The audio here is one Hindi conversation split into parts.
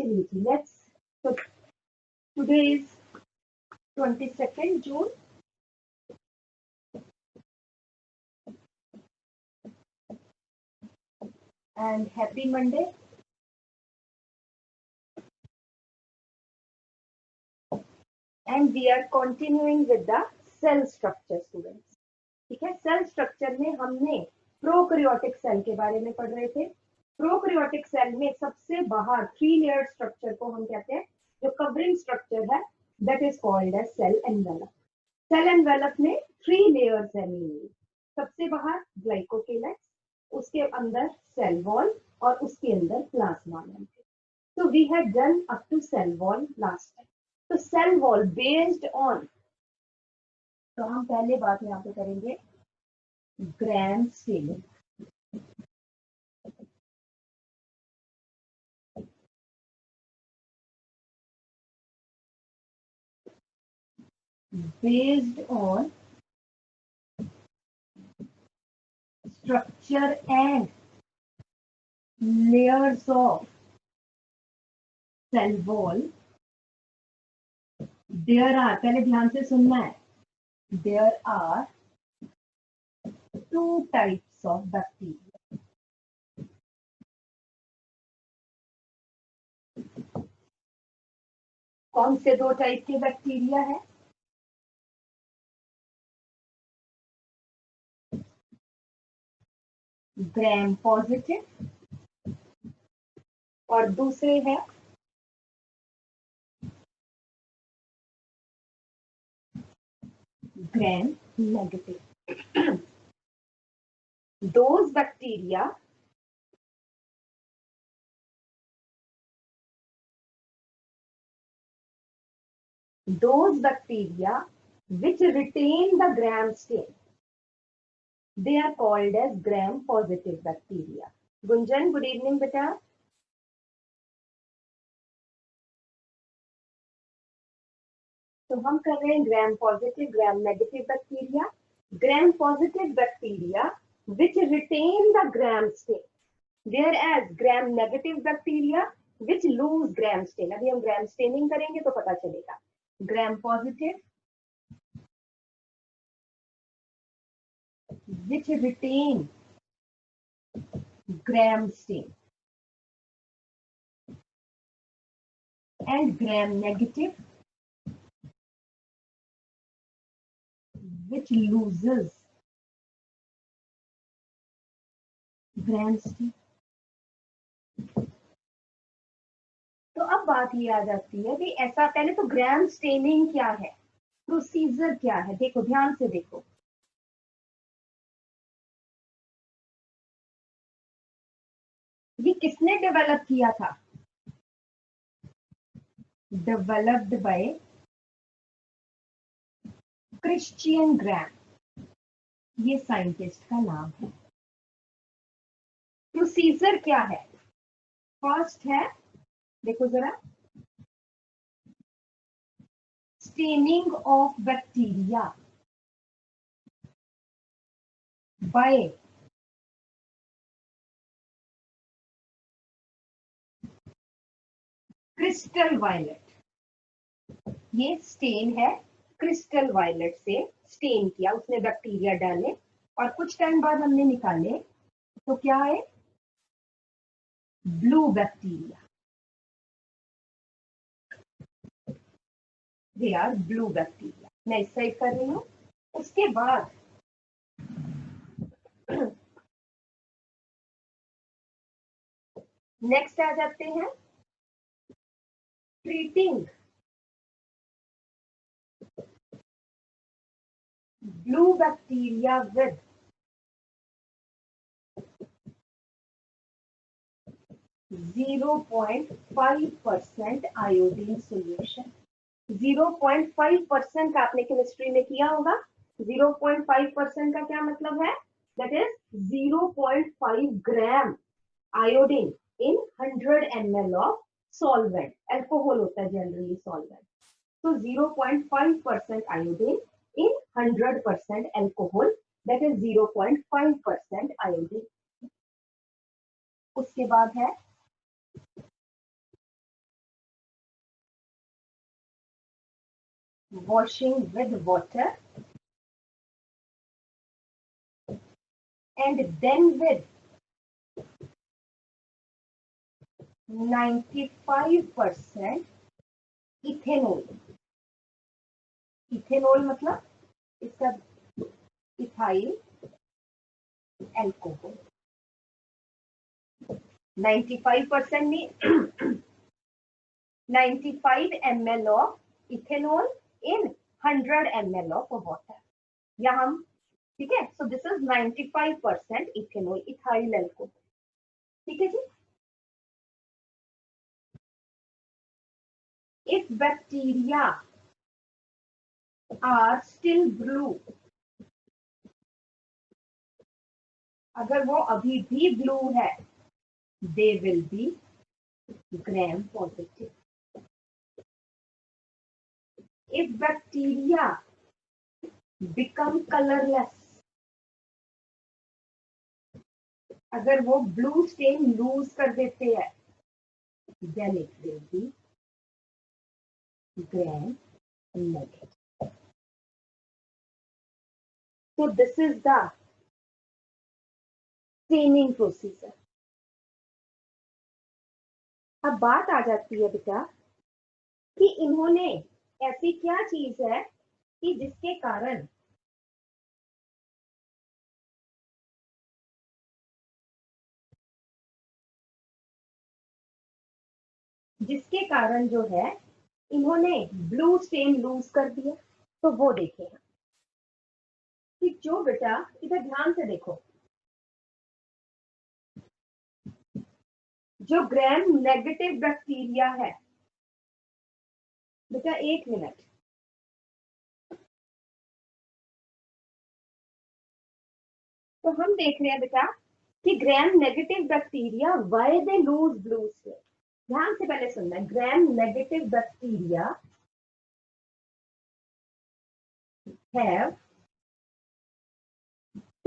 continuity. So today is 22nd June. And happy Monday. And we are continuing with the cell structure, students. ठीक है, सेल स्ट्रक्चर में हमने प्रोकैरियोटिक सेल के बारे में पढ़ रहे थे. प्रोकैरियोटिक सेल में सबसे बाहर 3 लेयर स्ट्रक्चर को हम कहते हैं, जो कवरिंग स्ट्रक्चर है, that is called as cell envelope. Cell envelope में 3 लेयर्स है मेनली. सबसे बाहर ग्लाइकोकेलेक्स, उसके अंदर सेल वॉल और उसके अंदर plasma membrane. So we had done up to cell wall last time. So cell wall based on, तो हम पहले बात यहाँ पे करेंगे gram staining. Based on structure and layers of cell wall, there are, पहले ध्यान से सुनना है, there are 2 types of bacteria. कौन से 2 टाइप के बैक्टीरिया है? ग्राम पॉजिटिव और दूसरे है gram negative. Those bacteria which retain the gram stain, they are called as gram positive bacteria. Gunjan, good evening beta. तो हम कर रहे हैं gram positive, gram negative bacteria. Gram positive bacteria which retain the gram stain, whereas gram negative bacteria which lose gram stain. अभी हम gram staining करेंगे तो पता चलेगा. gram positive which retain gram stain and gram negative which loses gram stain. तो अब बात ये आ जाती है कि ऐसा, पहले तो ग्राम स्टेनिंग क्या है, प्रोसीजर क्या है. देखो ध्यान से देखो, ये किसने डेवलप किया था? डेवलप्ड बाय क्रिश्चियन ग्राम, ये साइंटिस्ट का नाम है. प्रोसीजर क्या है? फर्स्ट है, देखो जरा, staining of bacteria by crystal violet. ये स्टेन है, क्रिस्टल वायलेट से स्टेन किया, उसने बैक्टीरिया डाले और कुछ टाइम बाद हमने निकाले तो क्या है? Blue bacteria. They are blue bacteria. मैं इस साइड कर रही हूं. उसके बाद नेक्स्ट आ जाते हैं treating blue bacteria with 0.5% iodine solution. 0.5% आपने केमिस्ट्री में किया होगा. 0.5% का क्या मतलब है? That is 0.5 gram iodine in 100 ml of solvent. Alcohol होता है जनरली सॉल्वेंट. तो 0.5% iodine in 100% alcohol, that is 0.5% iodine. उसके बाद है washing with water, and then with 95% ethanol. Ethanol मतलब इसका इथाइल एल्कोहल. 95% में 95 ml of ethanol in 100 ml of water. या हम ठीक है. So this is 95% ethanol, ethyl alcohol. ठीक है जी. If bacteria are still blue, अगर वो अभी भी ब्लू है, they will be gram positive. If bacteria become colorless, अगर वो ब्लू स्टेन लूज कर देते हैं, then it will be gram negative. So this is the staining procedure. अब बात आ जाती है बेटा कि इन्होंने ऐसी क्या चीज है कि जिसके कारण जो है इन्होंने ब्लू स्टेन लूज कर दिया. तो वो देखें कि जो बेटा इधर ध्यान से देखो, जो ग्राम नेगेटिव बैक्टीरिया है बेटा, एक मिनट, तो हम देख रहे हैं बेटा कि ग्राम negative bacteria why they lose blue stain. ध्यान से पहले सुनना है. Gram negative bacteria have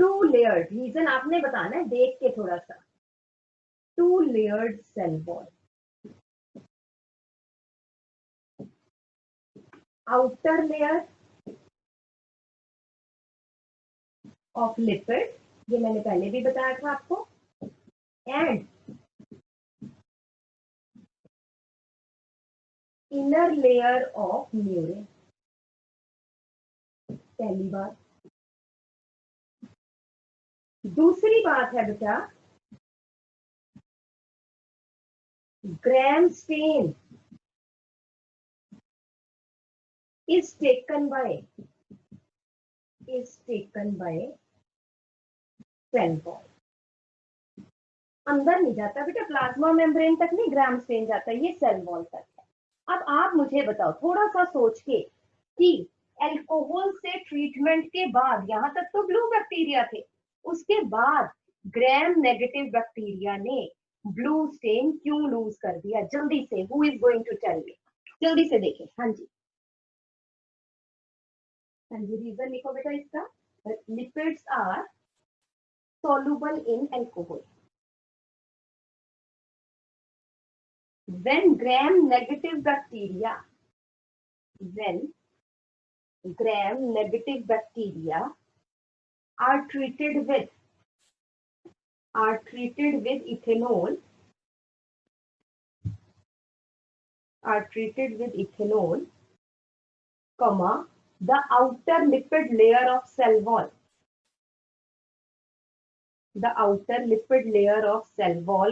2 layered. Reason आपने बताना है देख के थोड़ा सा. 2 layered cell wall. Outer layer of lipid, ये मैंने पहले भी बताया था आपको, and inner layer of murein. पहली बात. दूसरी बात है बेटा, gram stain is taken by cell wall. अंदर नहीं जाता बेटा, प्लाज्मा मेम्ब्रेन तक नहीं ग्राम स्टेन जाता, ये सेल वॉल तक है. अब आप मुझे बताओ थोड़ा सा सोच के कि अल्कोहल से ट्रीटमेंट के बाद, यहां तक तो ब्लू बैक्टीरिया थे, उसके बाद ग्राम नेगेटिव बैक्टीरिया ने ब्लू स्टेन क्यों लूज कर दिया? जल्दी से, who is going to tell me? जल्दी से देखें. हाँ जी, हाँ जी, रीजन लिखो बेटा इसका. Lipids are soluble in alcohol. When gram negative bacteria are treated with ethanol, comma, the outer lipid layer of cell wall,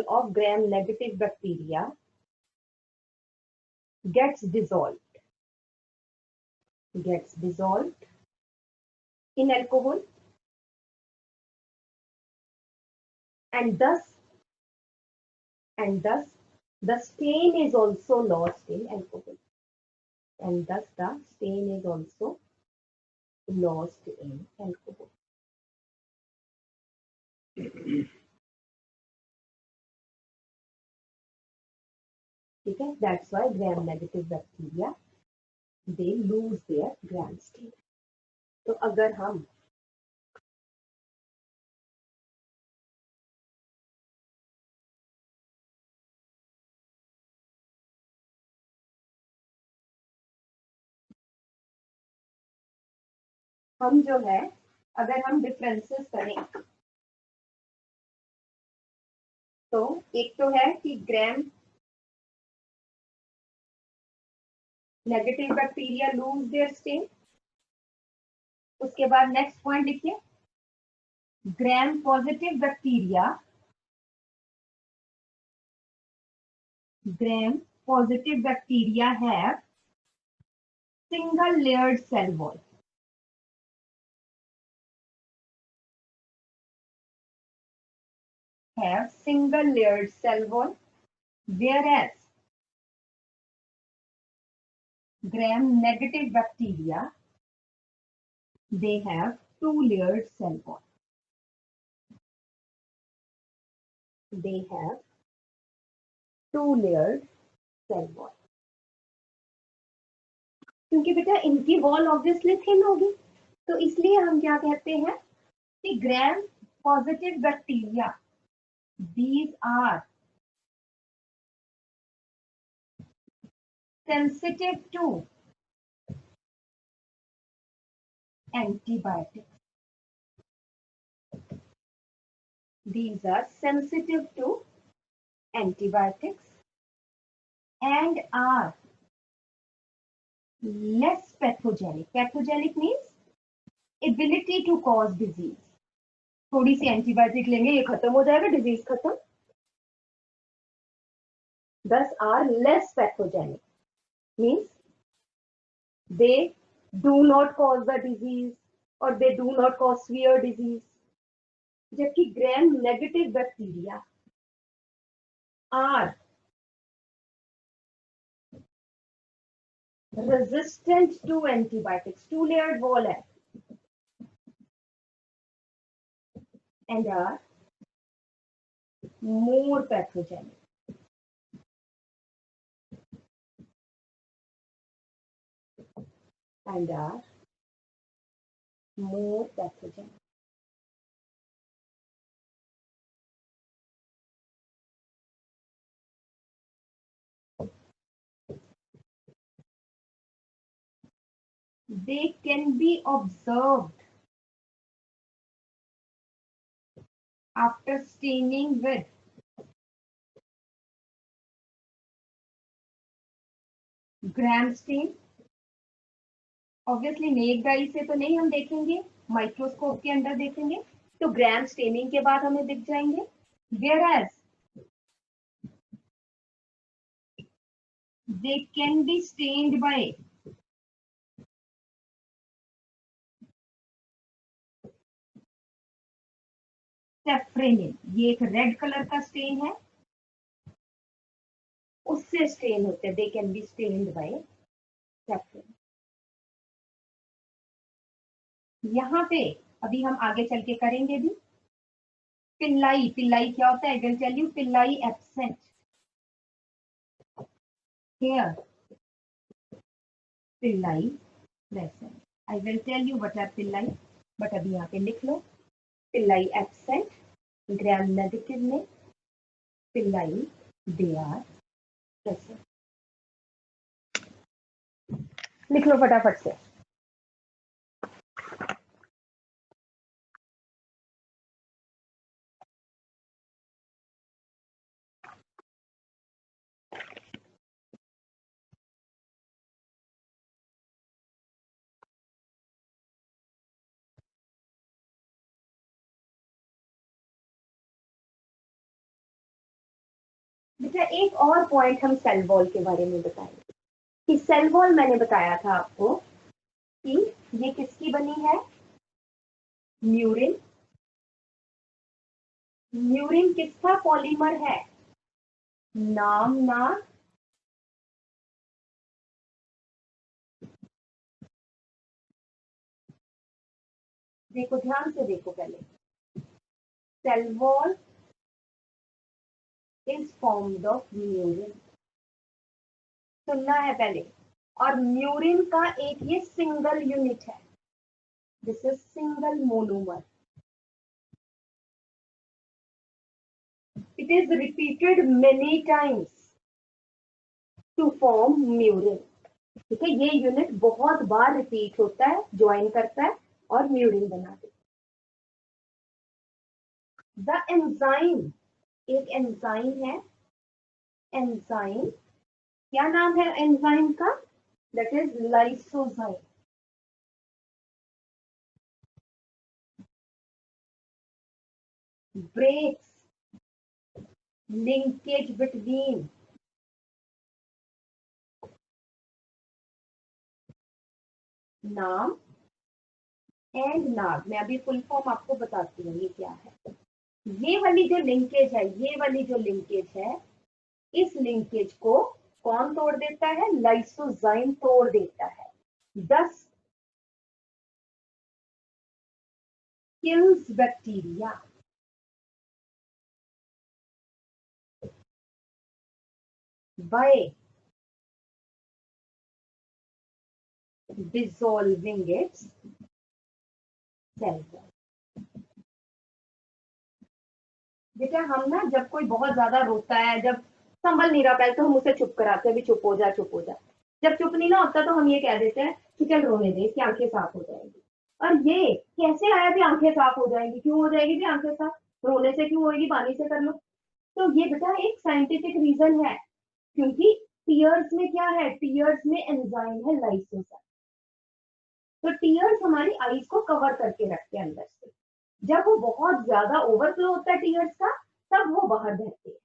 of gram negative bacteria gets dissolved in alcohol, and thus the stain is also lost in alcohol. ठीक है. That's why gram negative bacteria they lose their gram stain. तो अगर हम हम जो है अगर हम डिफरेंसेस करें तो एक तो है कि ग्राम negative bacteria lose their stain, उसके बाद नेक्स्ट पॉइंट लिखिए Gram positive bacteria have single layered cell wall. Whereas gram negative bacteria, they have two layered cell wall. They have two layered cell wall. क्योंकि बेटा इनकी वॉल ऑब्वियसली थिन होगी, तो इसलिए हम क्या कहते हैं कि ग्राम positive bacteria, these are sensitive to antibiotics. These are sensitive to antibiotics and are less pathogenic. Pathogenic means ability to cause disease. थोड़ी सी एंटीबायोटिक लेंगे ये खत्म हो जाएगा, डिजीज खत्म. Thus are less pathogenic means they do not cause the disease or they do not cause severe disease. जबकि ग्राम negative bacteria are resistant to antibiotics, two layered wall है, and are more pathogenic. And are more pathogenic. They can be observed after staining with gram stain. Obviously necked आई से तो नहीं हम देखेंगे, माइक्रोस्कोप के अंदर देखेंगे, तो ग्राम स्टेनिंग के बाद हमें दिख जाएंगे. Whereas they can be stained by safranin, ये एक रेड कलर का स्टेन है, उससे स्टेन होते हैं. They can be stained by safranin. यहाँ पे अभी हम आगे चल के करेंगे भी. पिल्लाई, पिल्लाई क्या होता है? I will tell you. Pili absent here, pili present. I will tell you what are pili, but अभी यहाँ पे लिख लो पिल्लाई एब्सेंट ग्राम नेगेटिव में, पिल्लाई दे आर प्रेजेंट. लिख लो फटाफट से. बेटा एक और पॉइंट हम सेल वॉल के बारे में बताएंगे कि सेल वॉल मैंने बताया था आपको कि ये किसकी बनी है? म्यूरिन. म्यूरिन किसका पॉलीमर है? नामनार. देखो ध्यान से देखो, पहले cell wall is formed of murein. सुनना है पहले. और म्यूरिन का एक ये सिंगल यूनिट है, this is single monomer. It is repeated many times to form murein. ठीक है, ये यूनिट बहुत बार रिपीट होता है, ज्वाइन करता है और म्यूरिन बना देते। द एंजाइम, एक एंजाइम है, एंजाइम, क्या नाम है एंजाइम का? That is lysozyme. Breaks linkage between NAM and NAG. मैं अभी फुल फॉर्म आपको बताती हूँ ये क्या है। ये वाली जो लिंकेज है, ये वाली जो लिंकेज है, इस लिंकेज को कौन तोड़ देता है? लाइसोजाइम तोड़ देता है। दस kills bacteria by dissolving its cell wall। बेटा हम ना जब कोई बहुत ज्यादा रोता है, जब संभल नहीं रहा पहले तो हम उसे चुप कराते हैं, भी चुप हो जा चुप हो जा। जब चुप नहीं ना होता तो हम ये कह देते हैं कि चल रोने दे, इसकी आंखें साफ हो जाएंगी। और ये कैसे आया भी आंखें साफ हो जाएंगी? क्यों हो जाएगी भी आंखें साफ? रोने से क्यों होगी? पानी से कर लो। तो ये बेटा एक साइंटिफिक रीजन है, क्योंकि टीयर्स में क्या है? टीयर्स में एंजाइम है लाइसोजाइम। तो टीयर्स हमारी आईज को कवर करके रखते हैं अंदर से। जब वो बहुत ज्यादा ओवरफ्लो होता है टीयर्स का, तब वो बाहर बहते हैं।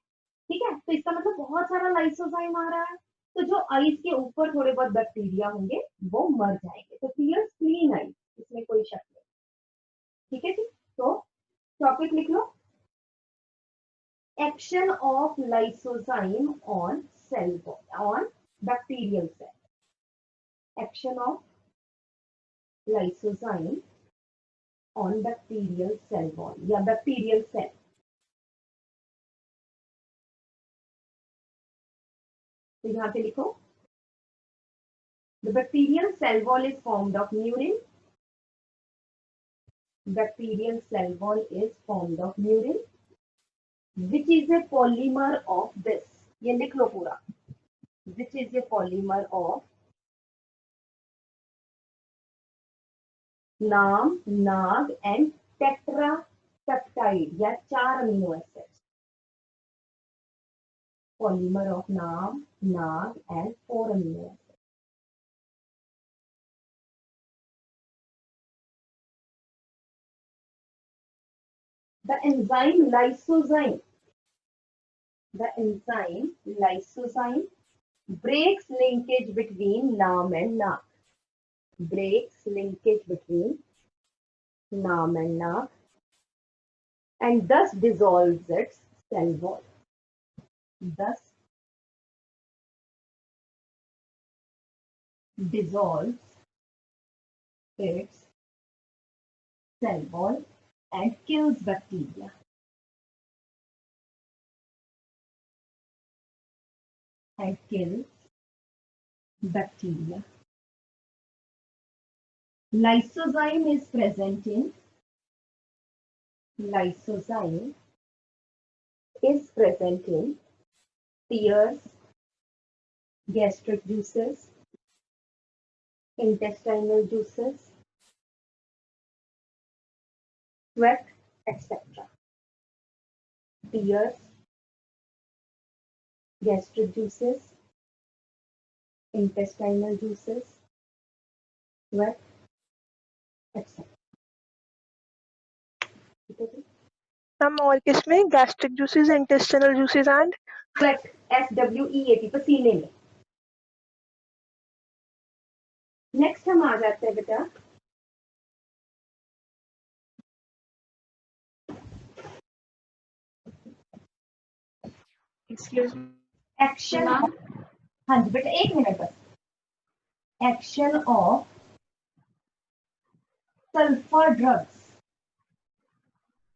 ठीक है, तो इसका मतलब बहुत सारा लाइसोजाइम आ रहा है, तो जो आईज के ऊपर थोड़े बहुत बैक्टीरिया होंगे वो मर जाएंगे। तो टीयर्स क्लीन आई, इसमें कोई शक नहीं। ठीक है जी, तो टॉपिक लिख लो, action of lysozyme on cell on bacterial cell. Action of lysozyme on bacterial cell wall या bacterial cell। तो यहां पे लिखो, the bacterial cell wall is formed of murin। bacterial cell wall is formed of murin which is a polymer of this। ये लिख लो पूरा, which is a polymer of नाम, नाग एंड टेट्रापेप्टाइड या 4 amino acids. Polymer of NAM, NAG and 4 amino acids. The enzyme lysozyme, the enzyme lysozyme breaks linkage between NAM and NAC, breaks linkage between NAM and NAC and thus dissolves its cell wall, thus dissolves its cell wall and kills bacteria, and kills bacteria। Lysozyme is present in, lysozyme is present in tears, gastric juices, intestinal juices, sweat, etc. Tears, gastric juices, intestinal juices, sweat, etc. Ma'am और किसमें? Gastric juices, intestinal juices and sweat, SWEAT, पसीने में। नेक्स्ट हम आ जाते हैं बेटा एक्शन। हाँ जी बेटा, एक मिनट बस। Action of sulphur drugs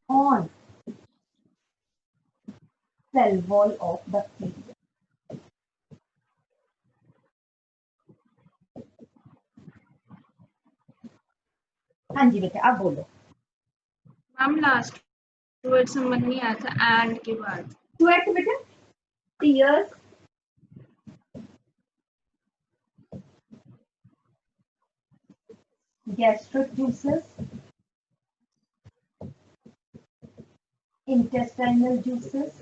on sale wall of bacteria. हाँ जी बेटा, आप बोलो। मैम लास्ट वर्ड समझ नहीं आया था, एंड के बाद स्वेट बेटा, tears, gastric juices, intestinal juices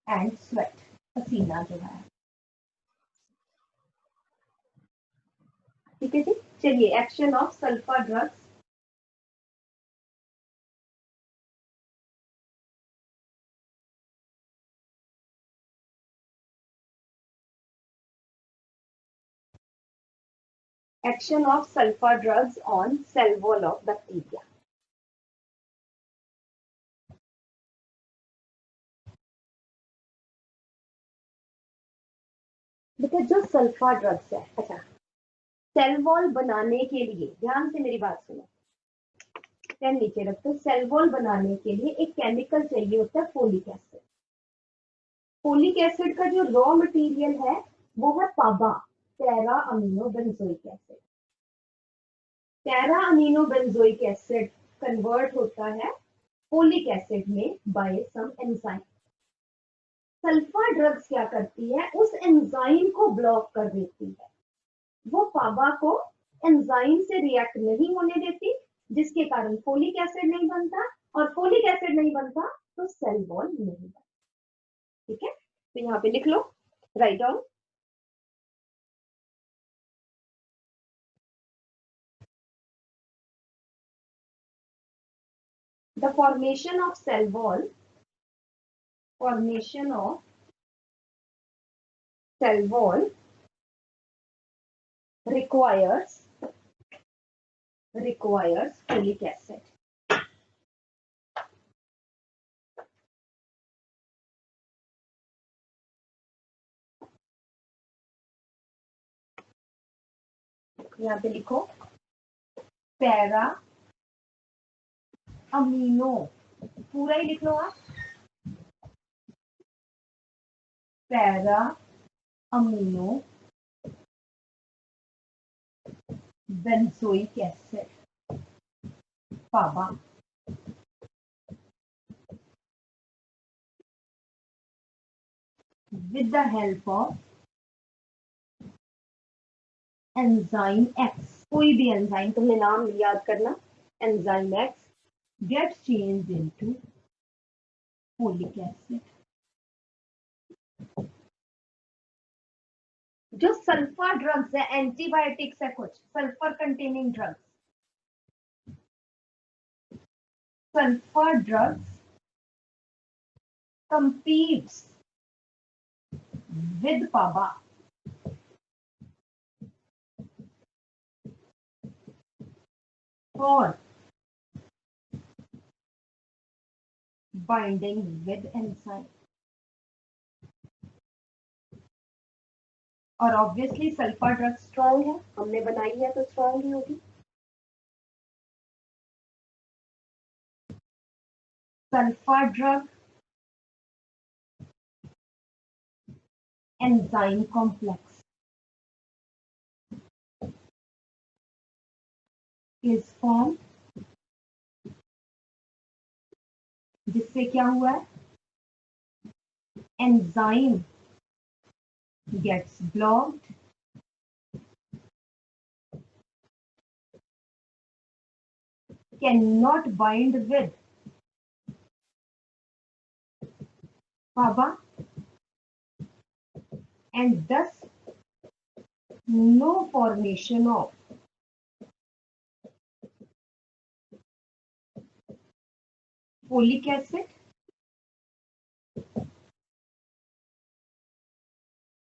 and sweat, पसीना जो है। ठीक है जी, चलिए action of sulphur drugs. Action of sulfur drugs on cell wall of bacteria. देखिए जो सल्फर ड्रग्स है, अच्छा सेल वॉल बनाने के लिए ध्यान से मेरी बात सुनो, पेन नीचे रखो। सेल वॉल बनाने के लिए एक केमिकल चाहिए होता है फोलिक एसिड। फोलिक एसिड का जो रॉ मटेरियल है वो है PABA, para amino benzoic acid. Para amino benzoic acid convert होता है फोलिक एसिड में by some enzyme. Sulphur drugs क्या करती है, उस एंजाइम को ब्लॉक कर देती है। वो पाबा को एंजाइम से रिएक्ट नहीं होने देती, जिसके कारण फोलिक एसिड नहीं बनता, और फोलिक एसिड नहीं बनता तो सेल वॉल नहीं बनता। ठीक है, तो यहाँ पे लिख लो, right down. The formation of cell wall requires folic acid. यहाँ पे लिखो पैरा अमीनो, पूरा ही लिख लो आप, para amino benzoic acid PABA with the help of enzyme X. कोई भी एंजाइम, तुमने नाम याद करना, enzyme X gets changed into folic acid. जो सल्फर ड्रग्स है, एंटीबायोटिक्स है कुछ sulphur containing drugs, sulphur drugs competes with PABA for binding with enzyme, और ऑब्वियसली सल्फर ड्रग स्ट्रॉन्ग है, हमने बनाई है तो स्ट्रॉन्ग ही होगी। Sulphur drug enzyme complex is form, जिससे क्या हुआ है, enzyme gets blocked, cannot bind with PABA, and thus no formation of folic acid,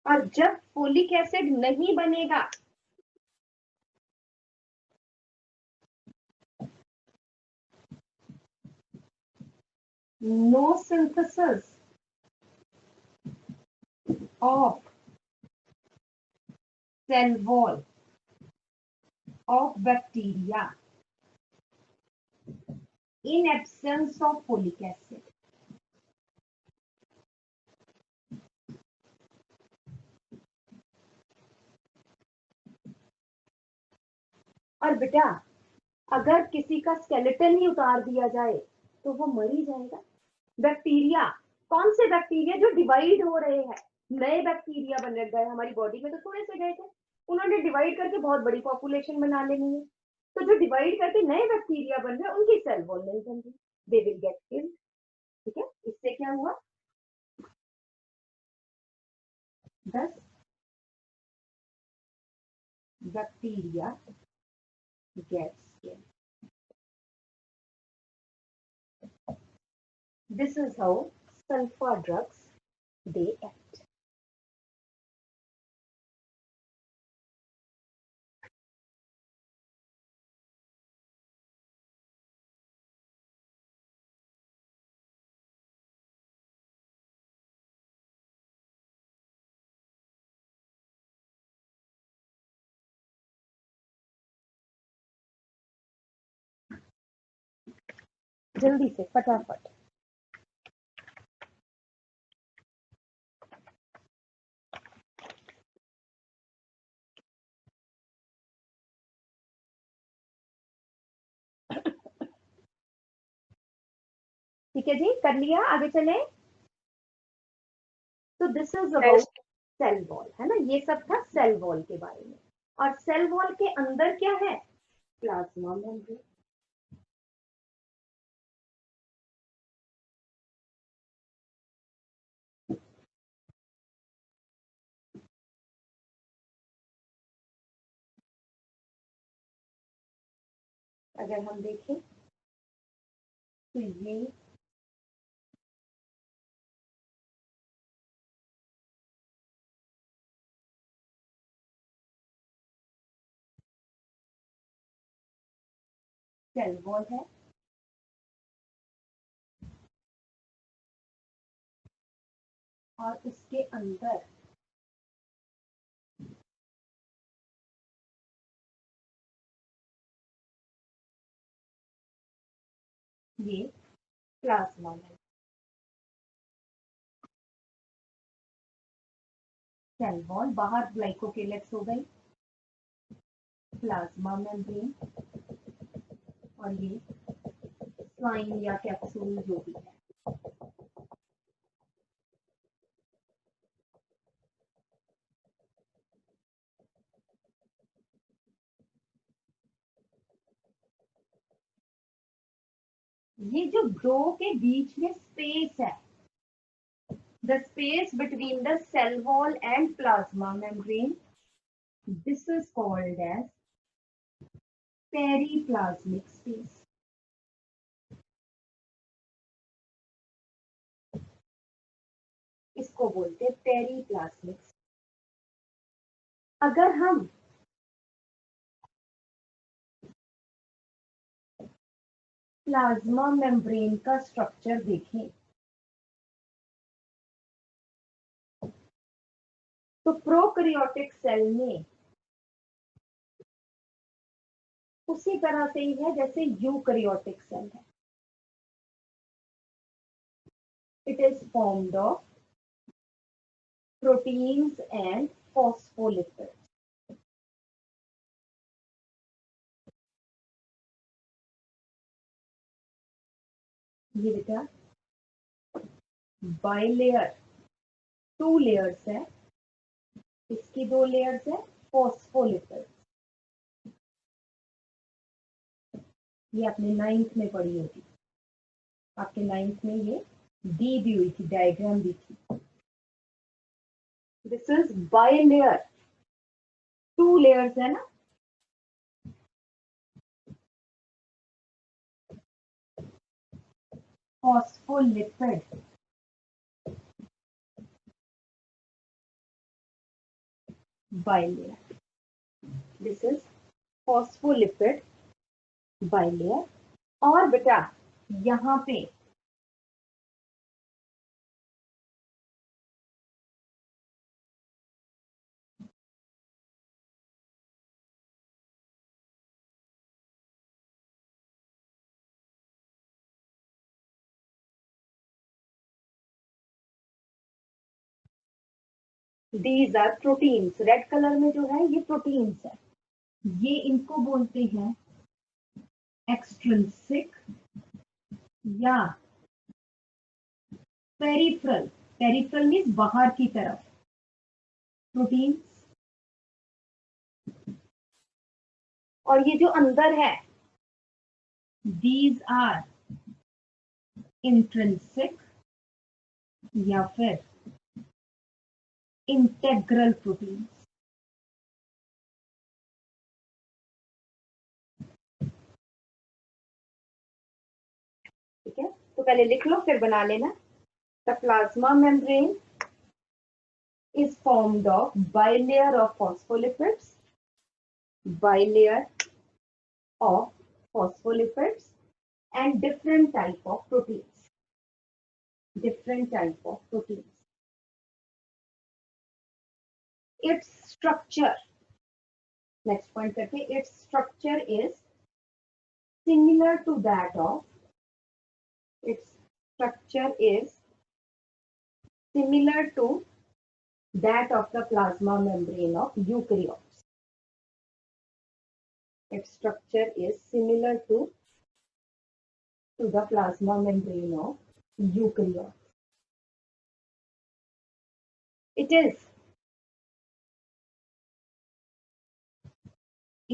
और जब फोलिक एसिड नहीं बनेगा no synthesis of cell wall of bacteria in absence of folic acid. और बेटा अगर किसी का स्केलेटन ही उतार दिया जाए तो वो मर ही जाएगा। बैक्टीरिया, कौन से बैक्टीरिया जो डिवाइड हो रहे हैं, नए बैक्टीरिया बन गए, हमारी बॉडी में तो थोड़े से गए थे, उन्होंने डिवाइड करके बहुत बड़ी पॉपुलेशन बना लेनी है, तो जो डिवाइड करके नए बैक्टीरिया बन रहे हैं उनकी सेल वॉल नहीं बन रही, दे विल गेट किल्ड। ठीक है, इससे क्या हुआ, 10 bacteria gets killed. This is how sulphur drugs they act. जल्दी से फटाफट। ठीक है जी, कर लिया, आगे चले। तो this is about cell wall, है ना, ये सब था सेल वॉल के बारे में। और सेल वॉल के अंदर क्या है, प्लाज्मा मेम्ब्रेन। अगर हम देखें तो ये सेल वॉल है, और उसके अंदर ये प्लाज्मा मेम्ब्रेन। सेल वॉल बाहर ग्लाइकोकेलेक्स हो गई, प्लाज्मा मेम्ब्रेन, और ये स्लाइम या कैप्सूल जो भी है। ये जो दो के बीच में स्पेस है, the space between the cell wall and plasma membrane, this is called as periplasmic space. इसको बोलते हैं पेरीप्लाज्मिक। अगर हम प्लाज्मा मेम्ब्रेन का स्ट्रक्चर देखें तो प्रोकैरियोटिक सेल में उसी तरह से ही है जैसे यूकैरियोटिक सेल है। It is formed of proteins and phospholipids. ये बेटा बाइलेयर, 2 लेयर्स है, इसकी 2 लेयर्स है, फॉस्फोलिपिड्स। ये आपने 9th में पढ़ी होगी, आपके 9th में ये दी भी हुई थी, डायग्राम भी थी। दिस इज बाइलेयर, 2 लेयर्स है ना, phospholipid, bilayer. This is phospholipid bilayer. और बेटा यहाँ पे these are proteins. Red colour में जो है ये प्रोटीन्स है, ये इनको बोलते हैं एक्सट्रिंसिक या पेरिफेरल। पेरिफेरल मीन्स बाहर की तरफ प्रोटीन्स, और ये जो अंदर है, these are intrinsic या फिर इंटेग्रल प्रोटीन। ठीक है, तो पहले लिख लो फिर बना लेना। The plasma membrane is formed of bilayer of phospholipids, bilayer of phospholipids and different type of proteins, different type of proteins. Its structure, next point करते, its structure is similar to that of, its structure is similar to that of the plasma membrane of eukaryotes. Its structure is similar to the plasma membrane of eukaryotes. It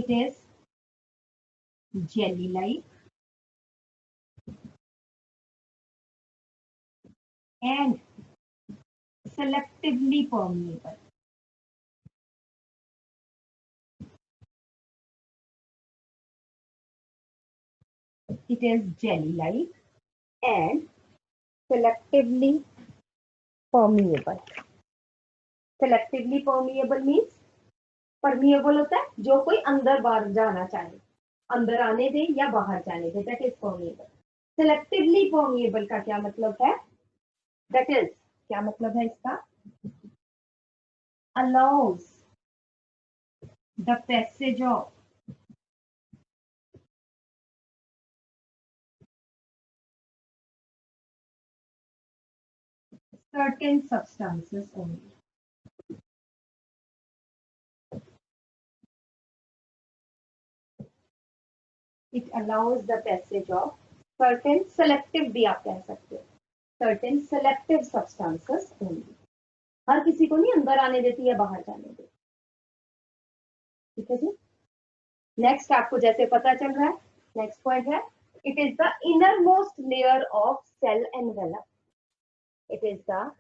is jelly-like and selectively permeable. It is jelly-like and selectively permeable. Selectively permeable means permeable होता है जो कोई अंदर बाहर जाना चाहे, अंदर आने दे या बाहर जाने दे, that is permeable. Selectively permeable का क्या मतलब है? That is, क्या मतलब है इसका? Allows the passage of certain substances only. It allows the passage of certain selective भी आप कह सकते हो, certain selective substances only. हर किसी को नहीं अंदर आने देती है बाहर जाने देती। ठीक है जी। नेक्स्ट आपको जैसे पता चल रहा है, नेक्स्ट पॉइंट है, it is the innermost layer of cell envelope. It is the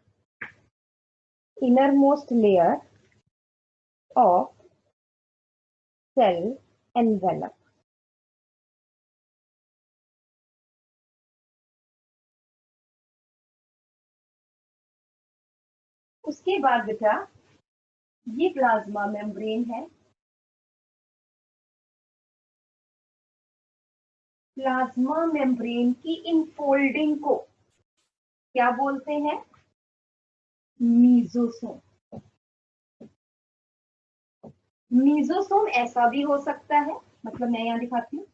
innermost layer of cell envelope. उसके बाद बेटा ये प्लाज्मा मेम्ब्रेन है. प्लाज्मा मेम्ब्रेन की इनफोल्डिंग को क्या बोलते हैं? मीजोसोम. मीजोसोम ऐसा भी हो सकता है, मतलब मैं यहां दिखाती हूँ,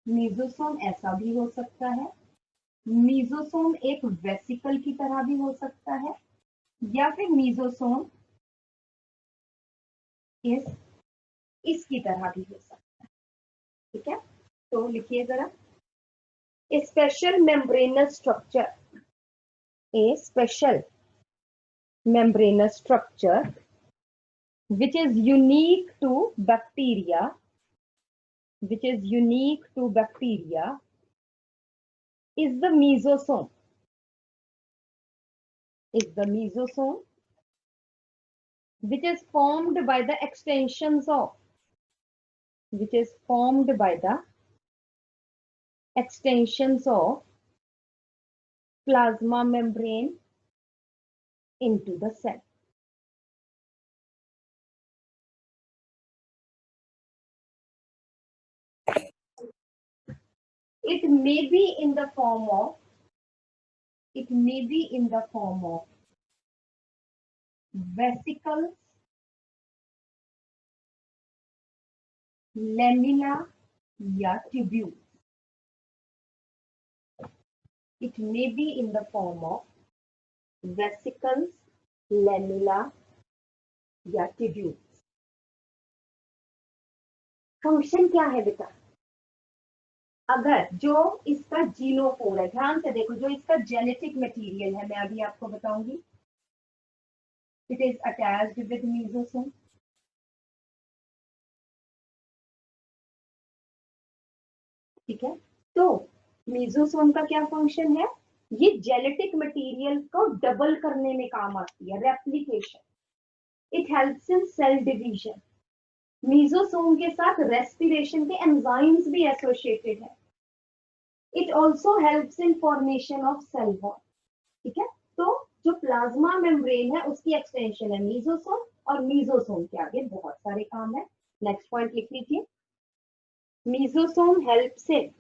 मीजोसोम ऐसा भी हो सकता है, मीजोसोम एक वेसिकल की तरह भी हो सकता है, या फिर मीजोसोम इसकी तरह भी हो सकता है. ठीक है, तो लिखिए जरा, a special membranous structure, a special membranous structure which is unique to bacteria, which is unique to bacteria, is the mesosome, is the mesosome, which is formed by the extensions of, which is formed by the extensions of plasma membrane into the cell. It may be in the form of, it may be in the form of vesicles, lamina या tubules. It may be in the form of vesicles, lamina या tubules. फंक्शन क्या है बेटा? अगर जो इसका जीनोफोर है, ध्यान से देखो, जो इसका जेनेटिक मटेरियल है, मैं अभी आपको बताऊंगी, it is attached with mesosome. ठीक है, तो मीजोसोम का क्या फंक्शन है? ये जेनेटिक मटेरियल को डबल करने में काम आती है, replication. It helps in cell division. Mesosome के साथ रेस्पिरेशन के एंजाइम्स भी एसोसिएटेड है। It also helps in formation of cell wall. ठीक है, तो जो प्लाज्मा मेम्ब्रेन है उसकी एक्सटेंशन है मीजोसोम, और मीजोसोम के आगे बहुत सारे काम है। नेक्स्ट पॉइंट लिख लीजिए, mesosome helps in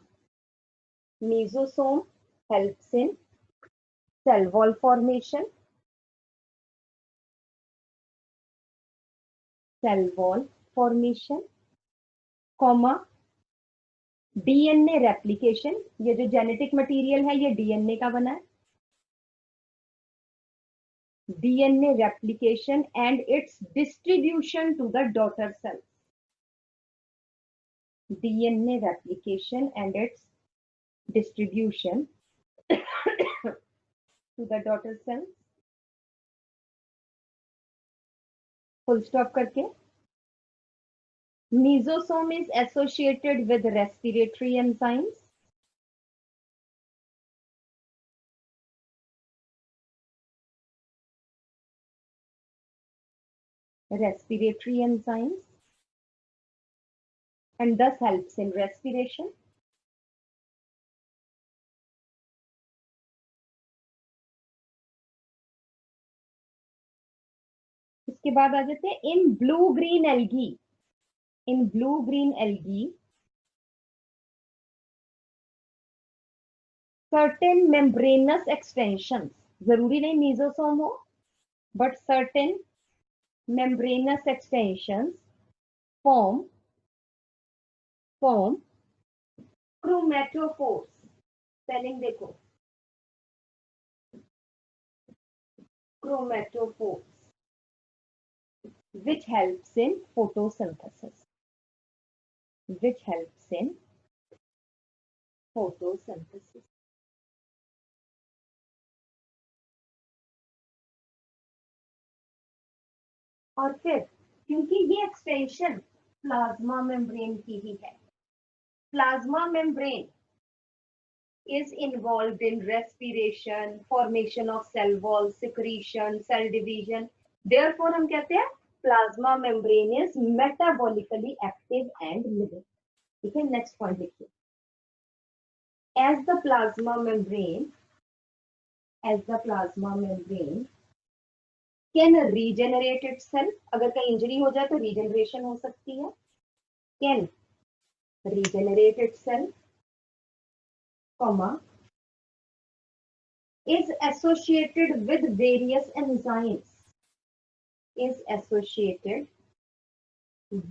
Mesosome helps in cell wall formation, comma DNA replication। ये जो जेनेटिक मटेरियल है ये डीएनए का बना है। DNA replication and its distribution to the daughter cells। DNA replication and its distribution to the daughter cells। Full stop करके, Mesosome is associated with respiratory enzymes, and thus helps in respiration। इसके बाद आ जाते हैं in blue green algae. In blue green algae certain membranes extensions, जरूरी नहीं मीजोसोम हो, but certain membranes extensions form chromatophores. Spelling देखो, chromatophores, which helps in photosynthesis, which helps in photosynthesis। और फिर क्योंकि ये एक्सटेंशन प्लाज्मा मेम्ब्रेन की ही है, plasma membrane is involved in respiration, formation of cell wall, secretion, cell division। Therefore हम कहते हैं plasma membrane is metabolically active and living। ठीक है, नेक्स्ट पॉइंट लिखिए, as the plasma membrane can regenerate itself। अगर कहीं इंजरी हो जाए तो रीजनरेशन हो सकती है। can regenerate itself, comma is associated with various enzymes, is associated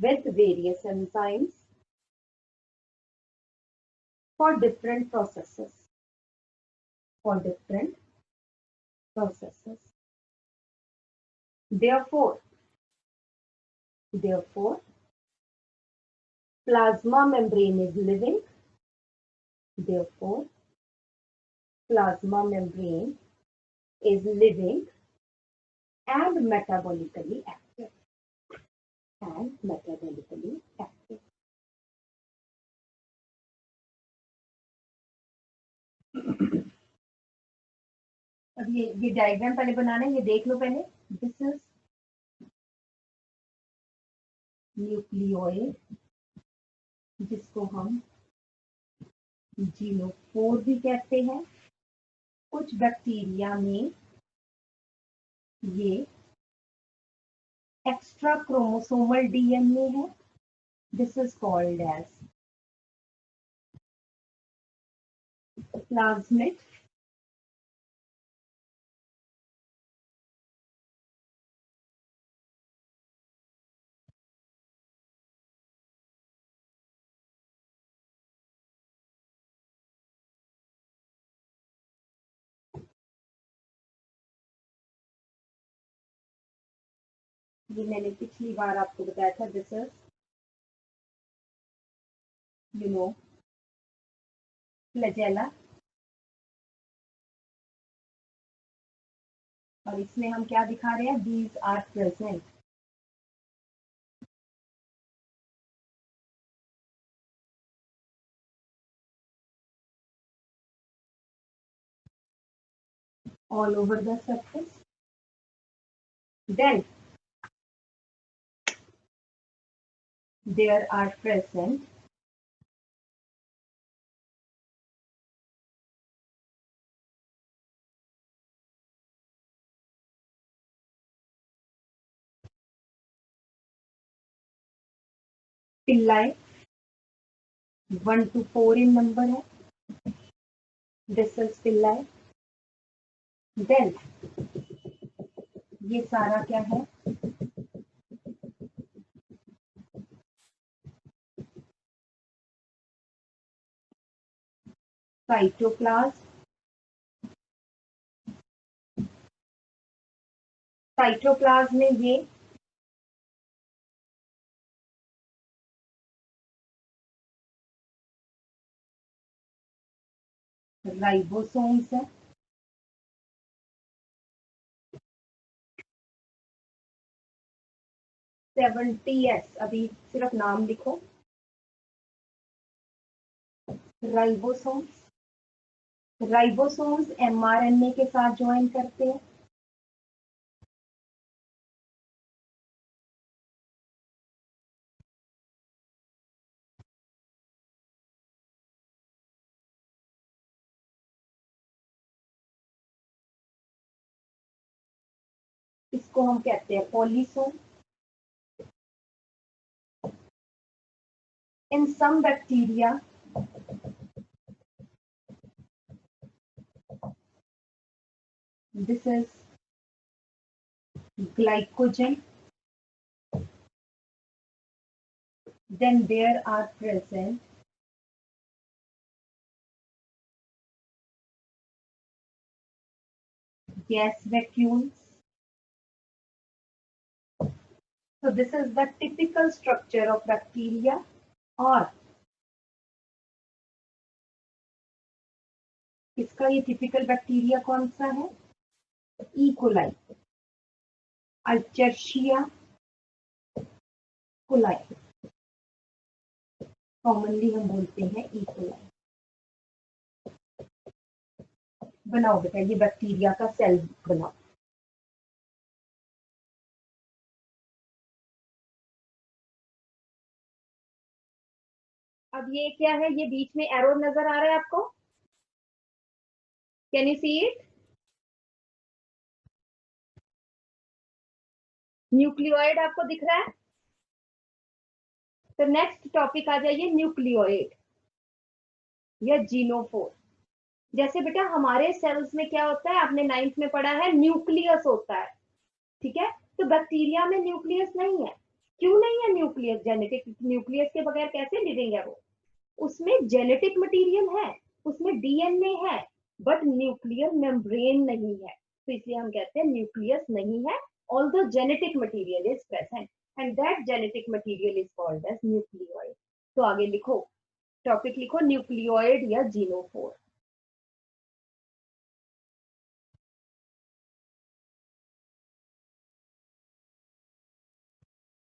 with various enzymes for different processes, for different processes। Therefore plasma membrane is living। Therefore plasma membrane is living and metabolically active, and metabolically active। अब ये डायग्राम पहले बनाना है, ये देख लो पहले। दिस इज न्यूक्लियोइड, जिसको हम जीनोफोर भी कहते हैं। कुछ बैक्टीरिया में ये एक्स्ट्रा क्रोमोसोमल डीएनए है। This is called as plasmid. ये मैंने पिछली बार आपको बताया था। दिस इज फ्लैजेला, और इसमें हम क्या दिखा रहे हैं? These are present. all over the surface. Then there are present pili 1 to 4 in number है. This is pili. Then ये सारा क्या है? साइटोप्लाज्म. साइटोप्लाज्म में ये राइबोसोम्स है. 70S अभी सिर्फ नाम लिखो. राइबोसोम्स. राइबोसोम्स mRNA के साथ ज्वाइन करते हैं. इसको हम कहते हैं polysome. In some bacteria, this is glycogen. Then there are present gas vacuoles. So this is the typical structure of bacteria. और इसका ये टिपिकल बैक्टीरिया कौन सा है? E coli, Escherichia coli. Commonly हम बोलते हैं ई कोलाई. बनाओ बेटा, ये बैक्टीरिया का सेल बनाओ. अब ये क्या है? ये बीच में एरो नजर आ रहा है आपको? Can you see it? Nucleoid आपको दिख रहा है? तो नेक्स्ट टॉपिक आ जाइए, न्यूक्लियोइड या जीनोफोर. जैसे बेटा हमारे सेल्स में क्या होता है, आपने 9th में पढ़ा है, न्यूक्लियस होता है. ठीक है, तो बैक्टीरिया में न्यूक्लियस नहीं है. क्यों नहीं है न्यूक्लियस? जेनेटिक न्यूक्लियस के बगैर कैसे लिविंग है वो? उसमें जेनेटिक मटेरियल है, उसमें डीएनए है, बट न्यूक्लियर मेम्ब्रेन नहीं है. तो इसलिए हम कहते हैं न्यूक्लियस नहीं है, although genetic material is present and that genetic material is called as nucleoid. तो आगे लिखो, टॉपिक लिखो, न्यूक्लियोइड या genophore.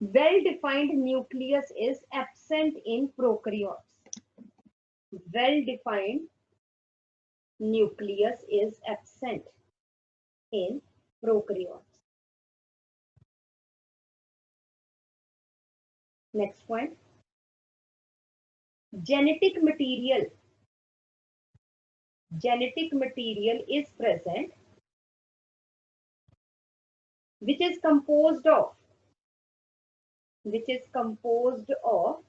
Well-defined nucleus is absent in prokaryotes. Well-defined nucleus is absent in prokaryotes. Next point. Genetic material is present, which is composed of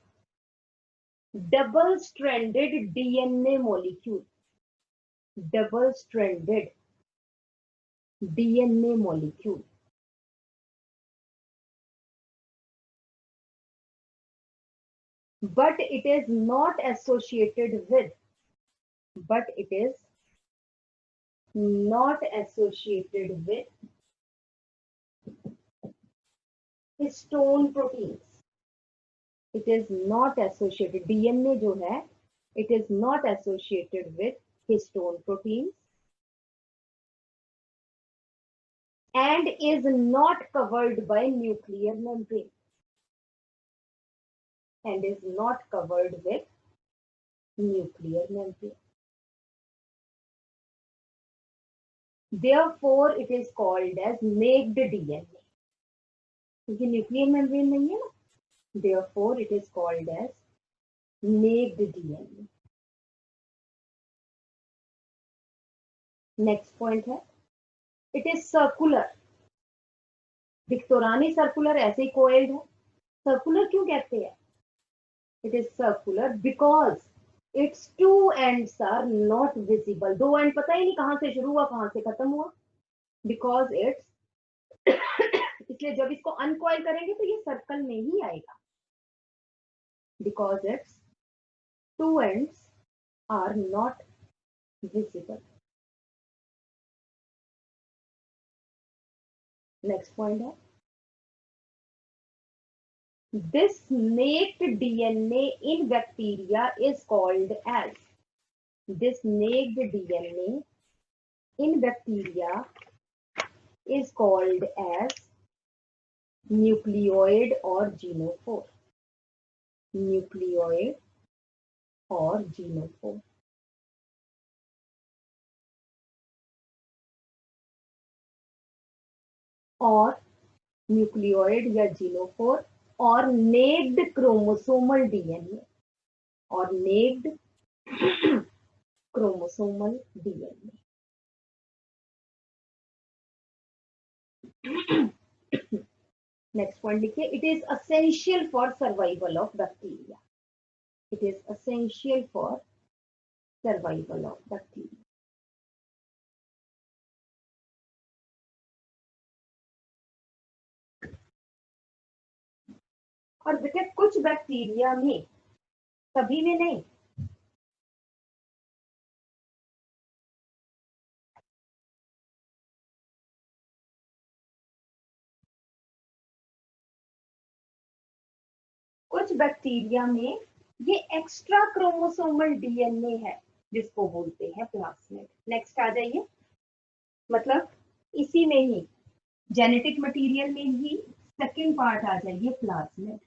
double-stranded DNA molecule. Double-stranded DNA molecule. But it is not associated with histone proteins. It is not associated, DNA जो है, it is not associated with histone proteins and is not covered by nuclear membrane. And is not covered with nuclear membrane. Therefore it is called as naked DNA, क्योंकि न्यूक्लियर मेम्ब्रेन नहीं है ना. Therefore it is called as naked DNA. Next point है, इट इज सर्कुलर. दिख तो रहा नहीं सर्कुलर, ऐसे ही कोइल्ड है. सर्कुलर क्यों कहते हैं? It is circular because its two ends are not visible. दो एंड पता ही नहीं कहां से शुरू हुआ कहां से खत्म हुआ. बिकॉज इट्स इसलिए जब इसको अनकॉइल करेंगे तो ये सर्कल में ही आएगा. Because its two ends are not visible. Next point है, this naked DNA in bacteria is called as, this naked DNA in bacteria is called as nucleoid or genophore. Nucleoid or genophore. और न्यूक्लियोइड या जीनोफोर और नेक्ड क्रोमोसोमल डीएनए, और naked chromosomal DNA. Next point लिखिए, it is essential for survival of bacteria. It is essential for survival of bacteria. और बेटे कुछ बैक्टीरिया में, सभी में नहीं, कुछ बैक्टीरिया में ये एक्स्ट्रा क्रोमोसोमल डीएनए है जिसको बोलते हैं प्लाज्मिड. नेक्स्ट आ जाइए, मतलब इसी में ही जेनेटिक मटेरियल में ही सेकंड पार्ट आ जाइए, plasmid.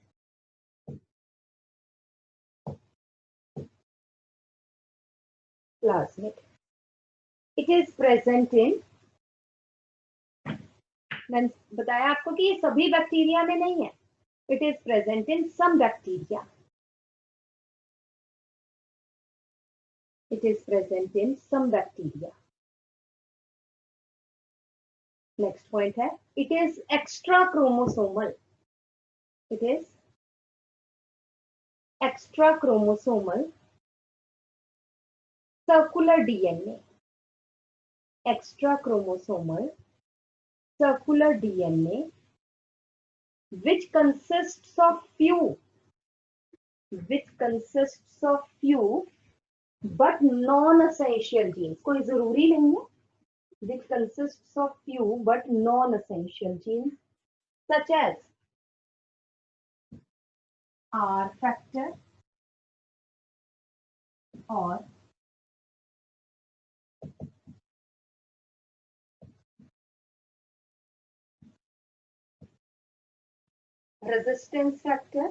Plasmid it is present इन, मैंने बताया आपको कि ये सभी बैक्टीरिया में नहीं है. It is present in some bacteria. It is present in some bacteria. Next point है, it is extra chromosomal. It is extra chromosomal circular DNA. Extra chromosomal circular DNA which consists of few but non-essential genes. कोई जरूरी नहीं है. Which consists of few but non-essential genes such as R factor or resistance factor.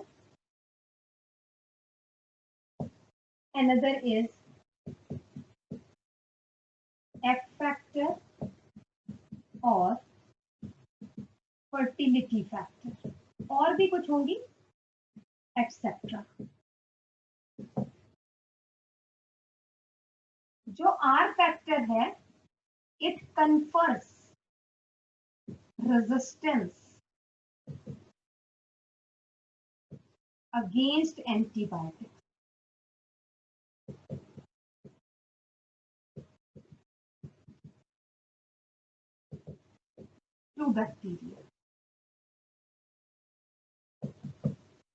Another is F factor और fertility factor. और भी कुछ होंगी एक्सेट्रा. जो R फैक्टर है, it confers resistance against antibiotics. To bacteria,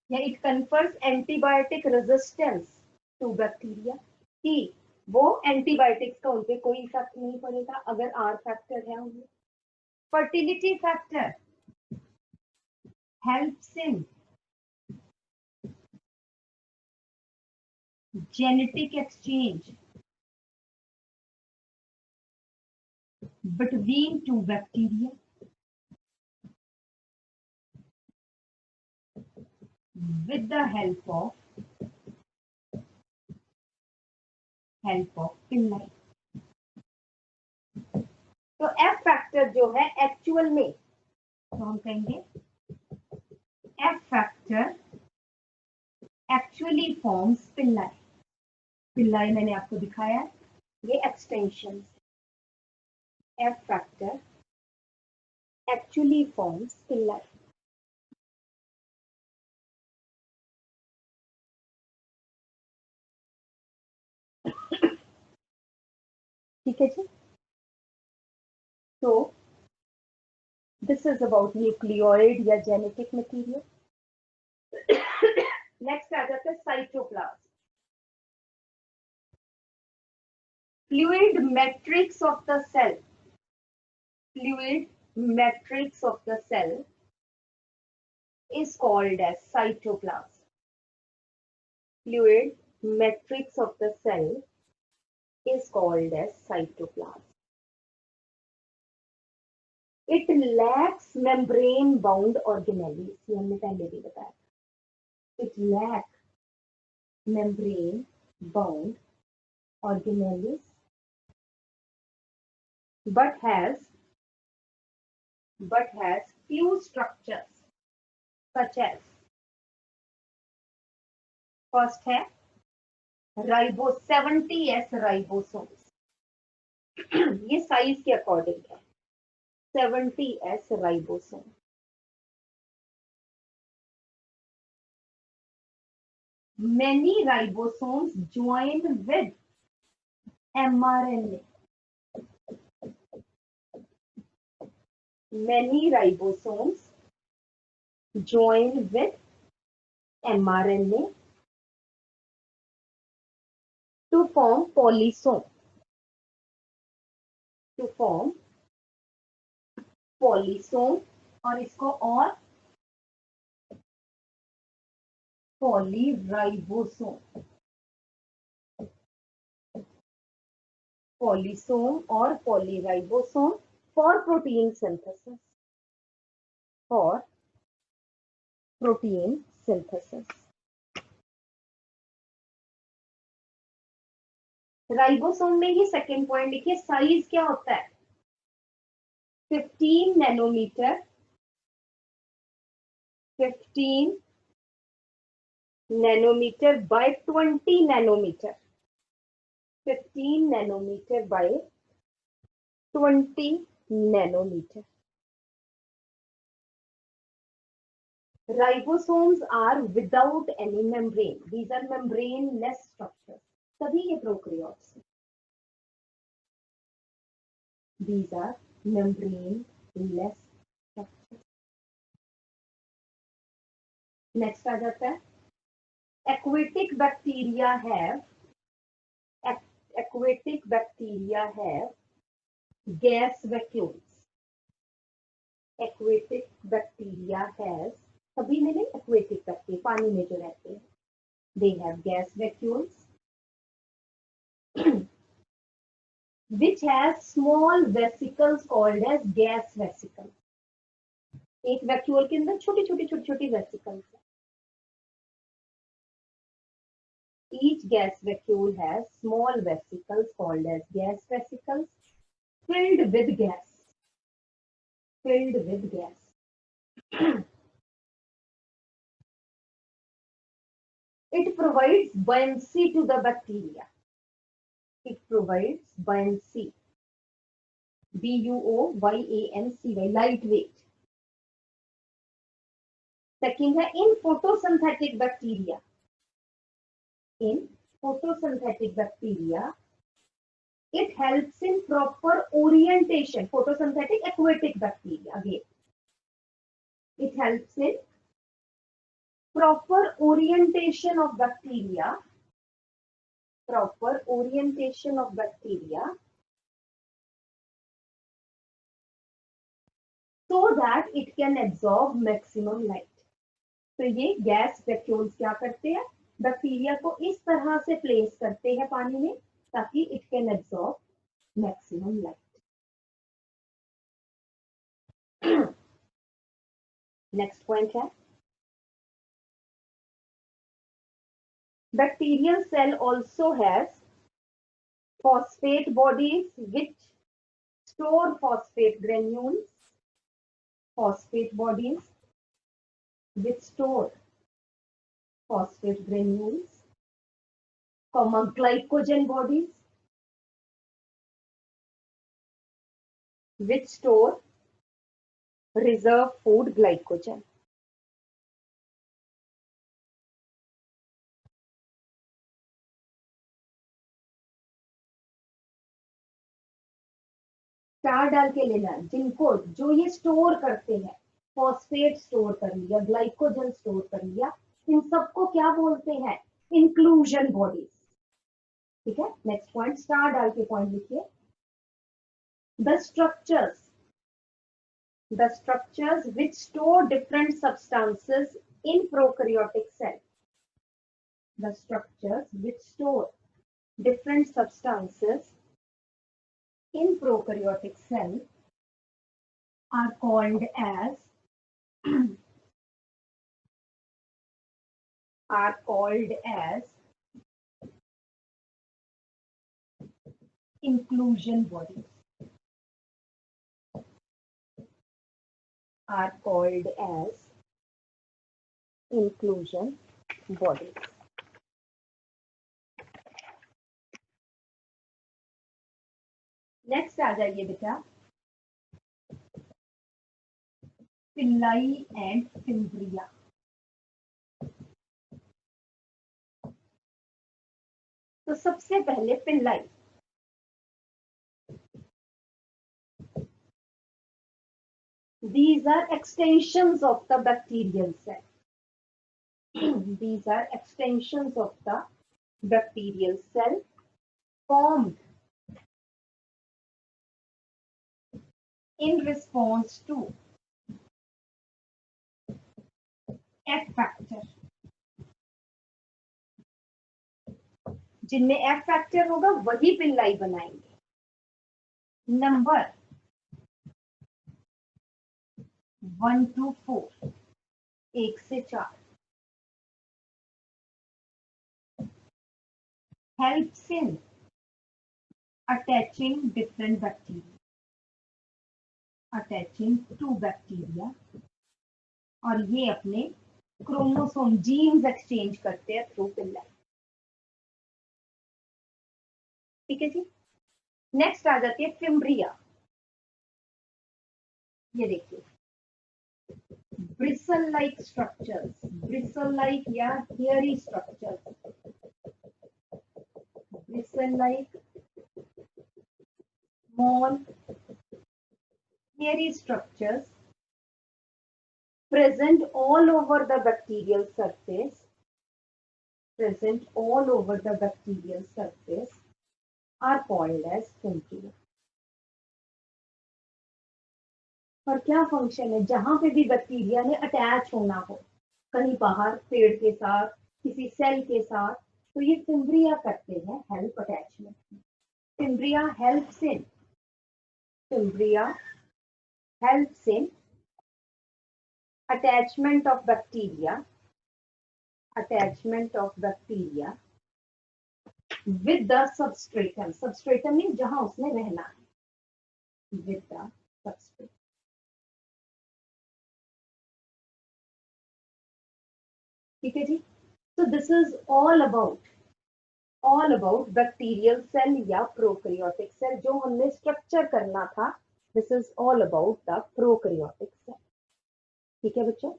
या it confers antibiotic resistance to bacteria, कि वो एंटीबायोटिक्स का उनपे कोई इफेक्ट नहीं पड़ेगा अगर आर फैक्टर है उनमें. Fertility factor helps in genetic exchange between two bacteria with the help of pili. तो एफ फैक्टर जो है एक्चुअल में, तो हम कहेंगे F factor actually forms pili. Pili मैंने आपको दिखाया, ये extension. F factor actually forms pili. ठीक है जी। तो दिस इज अबाउट न्यूक्लियोइड या जेनेटिक मटेरियल। नेक्स्ट आ जाता है cytoplasm. Fluid matrix of the cell, fluid matrix of the cell is called as cytoplasm. Fluid matrix of the cell is called as cytoplasm. It lacks membrane bound organelles. ये हमने पहले भी बताया। It lacks membrane bound organelles, but has few structures such as, first है 70s राइबोसोम्स। ये साइज के अकॉर्डिंग है 70s ribosome. Many ribosomes join with mRNA. Many ribosomes join with mRNA to form polysome. To form polysome, और इसको और polyribosome, polysome और polyribosome for protein synthesis. For protein synthesis. Ribosome में ही सेकेंड पॉइंट लिखिए, साइज क्या होता है 15 nanometre, 15 nanometre by 20 nanometre, 15 nanometre by 20 nanometre. Ribosomes are without any membrane. These are membraneless structures. सभी ये प्रोकैरियोट्स हैं। These are membraneless structures. Next आ जाता है aquatic bacteria have gas vacuoles. Aquatic bacteria has, सभी में नहीं, aquatic bacteria पानी में जो रहते हैं, they have gas vacuoles which has small vesicles called as gas vesicles. एक वैक्यूल के अंदर छोटी छोटी vesicles है। Each gas vacuole has small vesicles called as gas vesicles filled with gas. Filled with gas. It provides buoyancy to the bacteria. It provides buoyancy. B-U-O-Y-A-N-C-Y, lightweight. Second है in photosynthetic bacteria. In photosynthetic bacteria, it helps in proper orientation. Photosynthetic aquatic bacteria again. It helps in proper orientation of bacteria. Proper orientation of bacteria so that it can absorb maximum light. तो ये गैस वैक्यूल्स क्या करते हैं, बैक्टीरिया को इस तरह से प्लेस करते हैं पानी में ताकि it can absorb maximum light. Next point है bacterial cell also has phosphate bodies which store phosphate granules, phosphate bodies, which store phosphate granules, comma glycogen bodies, which store reserve food glycogen. Star डाल के लेना, जिनको जो ये स्टोर करते हैं, फॉस्फेट स्टोर कर लिया, ग्लाइकोजन स्टोर कर लिया, इन सबको क्या बोलते हैं? Inclusion bodies. ठीक है, नेक्स्ट पॉइंट, स्टार डाल के पॉइंट लिखिए। The structures which store different substances in prokaryotic cell. The structures which store different substances in prokaryotic cell are called as inclusion bodies. Are called as inclusion bodies. Next आ जाइए बेटा, पिल्लाई एंड फिम्ब्रिया। तो सबसे पहले Pillai. These are extensions of the bacterial cell. These are extensions of the bacterial cell formed in response to F factor. जिनमें F factor होगा वही पिल्लाई बनाएंगे। नंबर 1 to 4, 1 से 4, helps in attaching different bacteria, attaching to bacteria, और ये अपने क्रोमोसोम जीन्स एक्सचेंज करते हैं थ्रू पिल्लाई। ठीक है जी। नेक्स्ट आ जाती है फिम्ब्रिया। ये देखिए, bristle like structures, bristle like या hairy structures, bristle like small hairy structures present all over the bacterial surface, present all over the bacterial surface are called as fimbria. और क्या फंक्शन है? जहां पे भी बैक्टीरिया ने अटैच होना हो, कहीं बाहर पेड़ के साथ, किसी सेल के साथ, तो ये फिम्ब्रिया करते हैं help attachment. Fimbriae helps in, fimbriae helps in attachment of bacteria, attachment of bacteria with the substratum. Substratum means जहां उसने रहना है, with the substratum. ठीक है जी। So this is all about bacterial cell या prokaryotic cell। जो हमने स्ट्रक्चर करना था, this is all about the prokaryotic cell। ठीक है बच्चों।